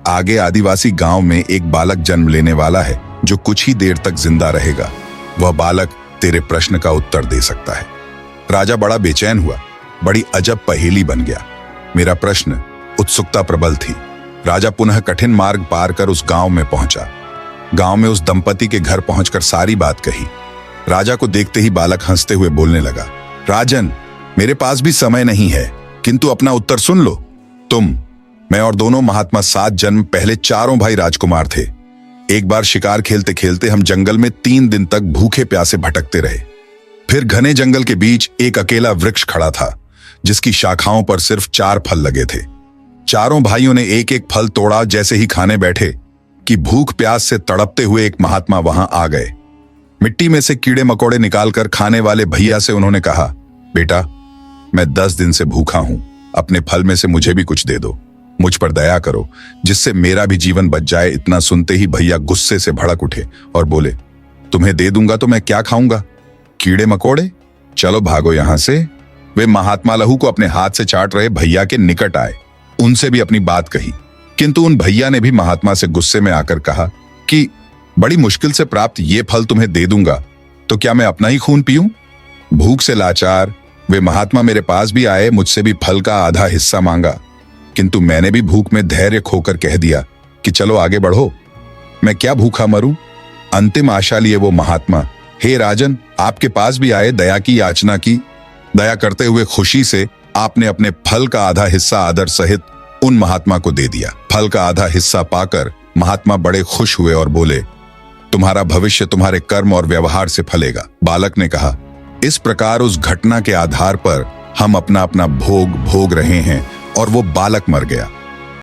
आगे आदिवासी गांव में एक बालक जन्म लेने वाला है जो कुछ ही देर तक जिंदा रहेगा। वह बालक तेरे प्रश्न का उत्तर दे सकता है। राजा बड़ा बेचैन हुआ। बड़ी अजब पहेली बन गया। मेरा प्रश्न, उत्सुकता प्रबल थी। राजा पुनः कठिन मार्ग पार कर उस गांव में पहुंचा। गांव में उस दंपति के घर पहुंचकर सारी बात कही। राजा को देखते ही बालक हंसते हुए बोलने लगा, राजन, मेरे पास भी समय नहीं है, किंतु अपना उत्तर सुन लो। मैं और दोनों महात्मा 7 जन्म पहले चारों भाई राजकुमार थे। एक बार शिकार खेलते खेलते हम जंगल में 3 दिन तक भूखे प्यासे भटकते रहे। फिर घने जंगल के बीच एक अकेला वृक्ष खड़ा था जिसकी शाखाओं पर सिर्फ 4 फल लगे थे। चारों भाइयों ने एक एक फल तोड़ा। जैसे ही खाने बैठे कि भूख प्यास से तड़पते हुए एक महात्मा वहां आ गए। मिट्टी में से कीड़े मकोड़े निकालकर खाने वाले भैया से उन्होंने कहा, बेटा, मैं 10 दिन से भूखा हूं, अपने फल में से मुझे भी कुछ दे दो, मुझ पर दया करो, जिससे मेरा भी जीवन बच जाए। इतना सुनते ही भैया गुस्से से भड़क उठे और बोले, तुम्हें दे दूंगा तो मैं क्या खाऊंगा? कीड़े मकोड़े, चलो भागो यहां से। वे महात्मा लहू को अपने हाथ से चाट रहे भैया के निकट आए। उनसे भी अपनी बात कही, किंतु उन भैया ने भी महात्मा से गुस्से में आकर कहा कि बड़ी मुश्किल से प्राप्त ये फल तुम्हें दे दूंगा तो क्या मैं अपना ही खून पीऊं? भूख से लाचार वे महात्मा मेरे पास भी आए, मुझसे भी फल का आधा हिस्सा मांगा, किंतु मैंने भी भूख में धैर्य खोकर कह दिया कि चलो आगे बढ़ो, मैं क्या भूखा मरूं। अंतिम आशा लिए वो महात्मा, हे राजन, आपके पास भी आए, दया की याचना की। दया करते हुए खुशी से आपने अपने फल का आधा हिस्सा आदर सहित उन महात्मा को दे दिया। फल का आधा हिस्सा पाकर महात्मा बड़े खुश हुए और बोले, तुम्हारा भविष्य तुम्हारे कर्म और व्यवहार से फलेगा। बालक ने कहा, इस प्रकार उस घटना के आधार पर हम अपना अपना भोग भोग रहे हैं और वो बालक मर गया।